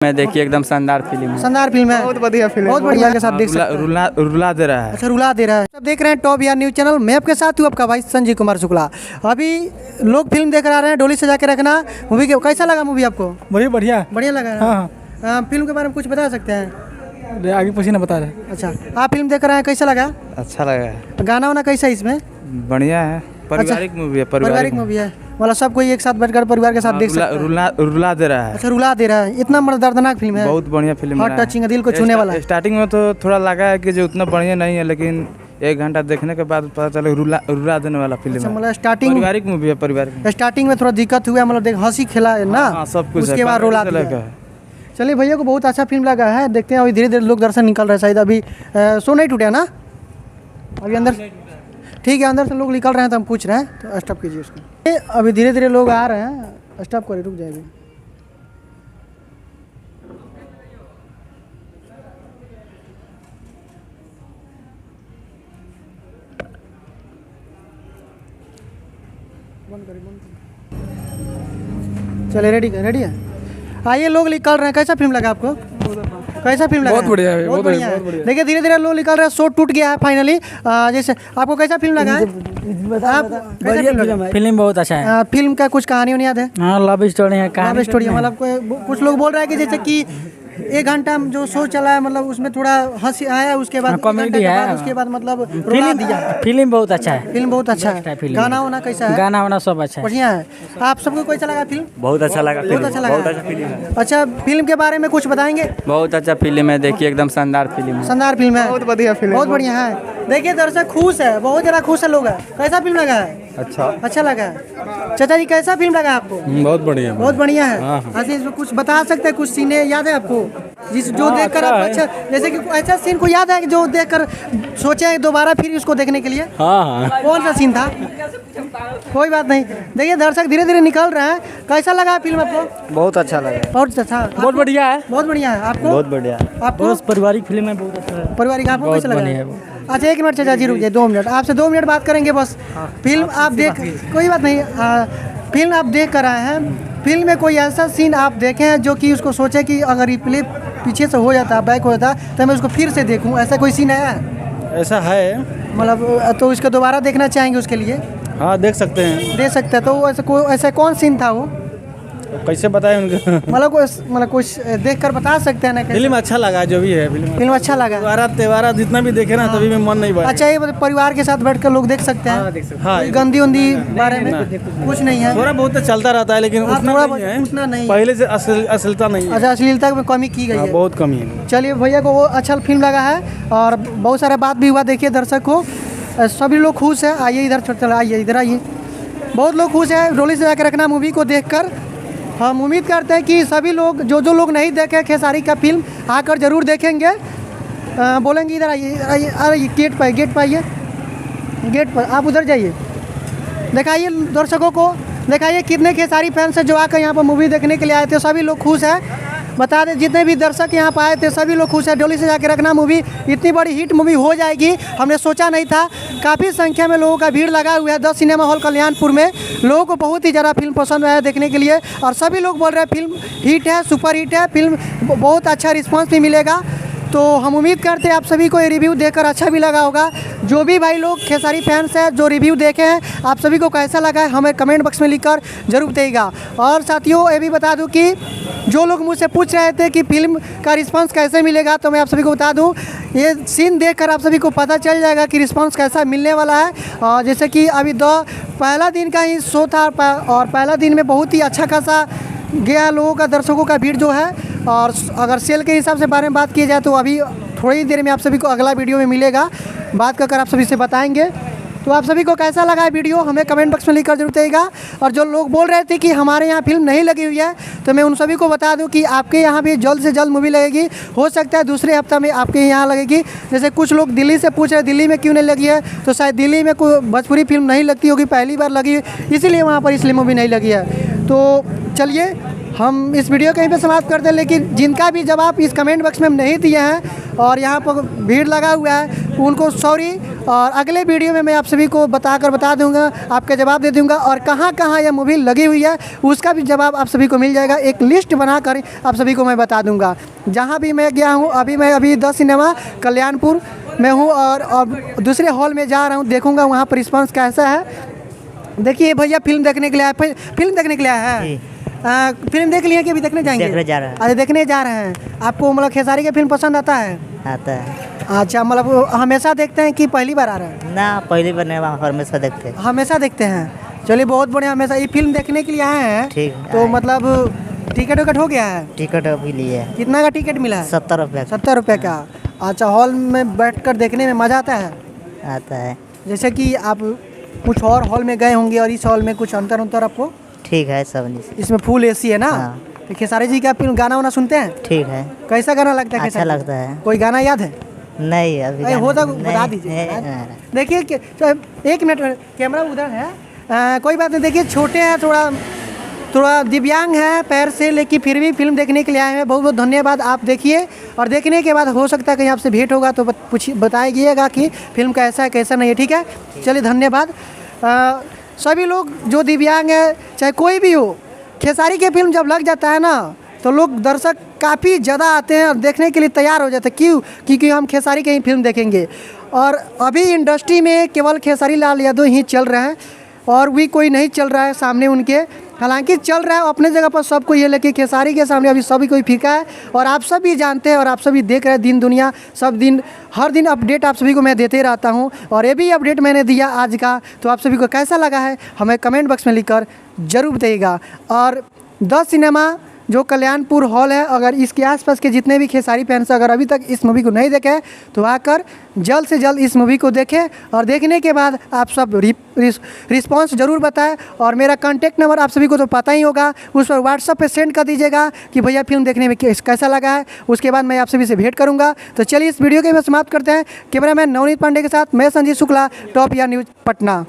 मैं देखिए एकदम शानदार फिल्म है। शानदार फिल्म है, बहुत बढ़िया फिल्म, बहुत बढ़िया के साथ देख सकते हैं। रुला दे रहा है। अच्छा, रुला दे रहा है। अब देख रहे हैं टॉप यार न्यूज़ चैनल। मैं आपके साथ हूँ आपका भाई संजीव कुमार शुक्ला। अभी लोग फिल्म देख रहे हैं, डोली सजा के रखना मूवी के। कैसा लगा मूवी आपको? बढ़िया बढ़िया बढ़िया लगा। हाँ। फिल्म के बारे में कुछ बता सकते हैं? आगे पीछे ना बता रहे। अच्छा, आप फिल्म देख रहे हैं, कैसा लगा? अच्छा लगा है, गाना वाना कैसा है इसमें? बढ़िया है। पारिवारिक मूवी है। पारिवारिक मूवी है, मतलब सब कोई एक साथ बैठकर परिवार के साथ देख सकते हैं। रुला दे रहा है। अच्छा, रुला दे रहा है। इतना मतलब दर्दनाक फिल्म है, बहुत बढ़िया फिल्म हार्ट टचिंग, दिल को छूने वाला है। स्टार्टिंग में तो थोड़ा लगा है कि जो उतना बढ़िया नहीं है, लेकिन 1 घंटा देखने के बाद पता चला रुला देने वाला फिल्म है। मतलब स्टार्टिंग पारिवारिक मूवी है। पारिवारिक स्टार्टिंग में थोड़ा दिक्कत हुआ, मतलब देख हंसी खेला है ना। हाँ, सब कुछ उसके बाद रुला दिया। चलिए, भैया को बहुत अच्छा फिल्म लगा है। देखते हैं अभी धीरे धीरे लोग दर्शन निकल रहे हैं। शायद अभी शो नहीं टूटा ना अभी अंदर? ठीक है, अंदर से लोग निकल रहे हैं तो हम पूछ रहे हैं, तो स्टॉप कीजिए उसको। अभी धीरे धीरे लोग आ रहे हैं, स्टॉप करिए, रुक जाएगी। चलिए, रेडी है। आइए, लोग निकल रहे हैं। कैसा फिल्म लगा आपको? कैसा फिल्म लगा? बहुत बढ़िया है, बहुत बढ़िया है। देखिए, धीरे धीरे लोग निकल रहे हैं, शो टूट गया है फाइनली। जैसे आपको कैसा फिल्म लगा है? फिल्म बहुत अच्छा है। फिल्म का कुछ कहानी उन्हें याद है? हाँ, लव स्टोरी है। लव स्टोरी, मतलब कुछ लोग बोल रहे हैं कि जैसे कि 1 घंटा जो शो चला है, मतलब उसमें थोड़ा हंसी आया, उसके बाद कॉमेडी है, उसके बाद मतलब रुला दिया। फिल्म बहुत अच्छा है। फिल्म बहुत अच्छा है। गाना वाना कैसा है? गाना वाना सब अच्छा है, बढ़िया है। आप सबको कैसा लगा फिल्म? बहुत अच्छा लगा। बहुत अच्छा लगा। अच्छा, फिल्म के बारे में कुछ बताएंगे? बहुत अच्छा फिल्म है, देखिए एकदम शानदार फिल्म है। शानदार फिल्म है, बहुत बढ़िया फिल्म, बहुत बढ़िया है। देखिए, दर्शक खुश है, बहुत ज़्यादा खुश है लोग। कैसा फिल्म लगा है? अच्छा लगा है। चाचा जी, कैसा फिल्म लगा आपको? बहुत बढ़िया, बहुत बढ़िया है। अच्छा, इसमें कुछ बता सकते हैं? कुछ सीन याद है आपको जो देखकर आप अच्छा, जैसे कि ऐसा सीन को याद है कि जो देखकर सोचे दोबारा फिर उसको देखने के लिए? हाँ। कौन सा सीन था? कोई बात नहीं। देखिए, दर्शक धीरे धीरे निकल रहे हैं। कैसा लगा फिल्म आपको? बहुत अच्छा लगा। बहुत अच्छा, बहुत बढ़िया है। बहुत बढ़िया है। आपको? बहुत बढ़िया। आपको? पारिवारिक फिल्म है, बहुत अच्छा है। पारिवारिक आपको कैसा लगा? अच्छा, 1 मिनट चाचा जी, रुक जाइए, 2 मिनट। आपसे 2 मिनट बात करेंगे बस। फिल्म आप देख, कोई बात नहीं। फिल्म आप देख कर आए हैं, फिल्म में कोई ऐसा सीन आप देखे हैं जो कि उसको सोचे कि अगर रिप्ले पीछे से हो जाता, बैक हो जाता, तो मैं उसको फिर से देखूं, ऐसा कोई सीन आया है? ऐसा है, मतलब तो उसको दोबारा देखना चाहेंगे उसके लिए? हाँ देख सकते हैं। दे सकते हैं। तो ऐसा कौन सीन था वो? कैसे बताएं उनको? मतलब कुछ देख कर बता सकते हैं ना? फिल्म अच्छा लगा, जो भी है फिल्म अच्छा लगा। त्योहारा जितना भी देखे ना, तभी में मन नहीं बढ़ा। अच्छा, ये परिवार के साथ बैठकर लोग देख सकते हैं? हाँ, गंदी उंदी बारे में कुछ नहीं है? थोड़ा बहुत चलता रहता है, लेकिन उतना नहीं है। पहले से अश्लीलता नहीं है। अच्छा, अश्लीलता में कमी की गई है? बहुत कमी है। चलिए, भैया को वो अच्छा फिल्म लगा है और बहुत सारा बात भी हुआ। देखिए, दर्शक को सभी लोग खुश है। आइए इधर, चला आइए, इधर आइए। बहुत लोग खुश है डोली सजा के रखना मूवी को देखकर। हम उम्मीद करते हैं कि सभी लोग जो लोग नहीं देखे खेसारी का फिल्म, आकर जरूर देखेंगे। बोलेंगे इधर आइए, अरे गेट पर आइए, गेट पर आप उधर जाइए। दिखाइए दर्शकों को, दिखाइए कितने खेसारी फैंस हैं जो आकर यहाँ पर मूवी देखने के लिए आए थे। सभी लोग खुश हैं। बता दें, जितने भी दर्शक यहाँ पर आए थे सभी लोग खुश हैं। डोली से जाके रखना मूवी इतनी बड़ी हिट मूवी हो जाएगी हमने सोचा नहीं था। काफ़ी संख्या में लोगों का भीड़ लगा हुआ है 10 सिनेमा हॉल कल्याणपुर में। लोगों को बहुत ही ज़्यादा फिल्म पसंद आया देखने के लिए और सभी लोग बोल रहे हैं फिल्म हिट है, सुपर हिट है। फिल्म बहुत अच्छा रिस्पॉन्स भी मिलेगा। तो हम उम्मीद करते हैं आप सभी को ये रिव्यू देखकर अच्छा भी लगा होगा। जो भी भाई लोग खेसारी फैंस हैं जो रिव्यू देखे हैं, आप सभी को कैसा लगा है हमें कमेंट बॉक्स में लिखकर जरूर बताइएगा। और साथियों, ये भी बता दूं कि जो लोग मुझसे पूछ रहे थे कि फिल्म का रिस्पांस कैसे मिलेगा, तो मैं आप सभी को बता दूं, ये सीन देखकर आप सभी को पता चल जाएगा कि रिस्पांस कैसा मिलने वाला है। और जैसे कि अभी पहला दिन का ही शो था और पहला दिन में बहुत ही अच्छा खासा गया लोगों का, दर्शकों का भीड़ जो है। और अगर सेल के हिसाब से बारे में बात की जाए तो अभी थोड़ी देर में आप सभी को अगला वीडियो में मिलेगा, बात कर आप सभी से बताएंगे। तो आप सभी को कैसा लगा है वीडियो हमें कमेंट बॉक्स में लिखकर जरूर बताइएगा। और जो लोग बोल रहे थे कि हमारे यहाँ फिल्म नहीं लगी हुई है, तो मैं उन सभी को बता दूं कि आपके यहाँ भी जल्द से जल्द मूवी लगेगी। हो सकता है दूसरे हफ्ता में आपके यहाँ लगेगी। जैसे कुछ लोग दिल्ली से पूछ रहे दिल्ली में क्यों नहीं लगी है, तो शायद दिल्ली में कोई भोजपुरी फिल्म नहीं लगती होगी, पहली बार लगी, इसीलिए वहाँ पर इसलिए मूवी नहीं लगी है। तो चलिए, हम इस वीडियो कहीं पे समाप्त करते हैं। लेकिन जिनका भी जवाब इस कमेंट बॉक्स में हम नहीं दिए हैं और यहाँ पर भीड़ लगा हुआ है, उनको सॉरी। और अगले वीडियो में मैं आप सभी को बता दूंगा, आपके जवाब दे दूंगा, और कहाँ कहाँ यह मूवी लगी हुई है उसका भी जवाब आप सभी को मिल जाएगा। एक लिस्ट बनाकर आप सभी को मैं बता दूंगा। जहाँ भी मैं गया हूँ, मैं द सिनेमा कल्याणपुर में हूँ और दूसरे हॉल में जा रहा हूँ, देखूँगा वहाँ पर रिस्पॉन्स कैसा है। देखिए भैया फिल्म देखने के लिए आए, फिल्म देखने के लिए आए हैं। फिल्म देख लिए कि अभी देखने जाएंगे? देखने जा रहे हैं। अरे देखने जा रहे हैं। आपको मतलब खेसारी की फिल्म पसंद आता है? आता है। अच्छा, मतलब हमेशा देखते हैं कि पहली बार आ रहे हैं? ना, पहली बार नहीं, हमेशा देखते हैं। हमेशा देखते हैं। चलिए बहुत बढ़िया। हमेशा ये फिल्म देखने के लिए आए हैं? ठीक। तो मतलब टिकट विकट हो गया है? टिकट अभी लिए। कितना का टिकट मिला है? 70 रुपये। 70 रुपये का। अच्छा, हॉल में बैठकर देखने में मज़ा आता है? आता है। जैसे कि आप कुछ और हॉल में गए होंगे और इस हॉल में कुछ अंतर आपको? ठीक है, सब नहीं। इसमें फुल एसी है ना? हाँ। तो खेसारी जी का फिल्म गाना वाना सुनते हैं? ठीक है। कैसा गाना लगता है? अच्छा लगता है। कोई गाना याद है? नहीं, अभी हो तो नहीं, बता दीजिए। नहीं। देखिए एक मिनट, कैमरा उधर है। कोई बात नहीं। देखिए छोटे हैं, थोड़ा दिव्यांग है पैर से, लेकिन फिर भी फिल्म देखने के लिए आए हैं। बहुत बहुत धन्यवाद। आप देखिए और देखने के बाद हो सकता है कहीं आपसे भेंट होगा तो बताइएगा कि फिल्म कैसा है कैसा नहीं है। ठीक है, चलिए धन्यवाद। सभी लोग जो दिव्यांग है चाहे कोई भी हो, खेसारी की फिल्म जब लग जाता है ना तो लोग दर्शक काफ़ी ज़्यादा आते हैं और देखने के लिए तैयार हो जाते हैं। क्यों? क्योंकि हम खेसारी की ही फिल्म देखेंगे। और अभी इंडस्ट्री में केवल खेसारी लाल यादव ही चल रहे हैं और भी कोई नहीं चल रहा है सामने उनके। हालांकि चल रहा है अपने जगह पर सबको ये, लेकिन खेसारी के सामने अभी सभी कोई फीका है। और आप सभी जानते हैं और आप सभी देख रहे हैं दिन दुनिया सब दिन, हर दिन अपडेट आप सभी को मैं देते रहता हूं। और ये भी अपडेट मैंने दिया आज का, तो आप सभी को कैसा लगा है हमें कमेंट बॉक्स में लिखकर ज़रूर बताइएगा। और द सिनेमा जो कल्याणपुर हॉल है, अगर इसके आसपास के जितने भी खेसारी फैंस अगर अभी तक इस मूवी को नहीं देखे तो आकर जल्द से जल्द इस मूवी को देखें। और देखने के बाद आप सब रिस्पॉन्स ज़रूर बताएं। और मेरा कॉन्टैक्ट नंबर आप सभी को तो पता ही होगा, उस पर व्हाट्सएप पे सेंड कर दीजिएगा कि भैया फिल्म देखने में कैसा लगा है। उसके बाद मैं आप सभी से भेंट करूँगा। तो चलिए इस वीडियो के समाप्त करते हैं। कैमरामैन नवनीत पांडे के साथ मैं संजीव शुक्ला, टॉप या न्यूज़ पटना।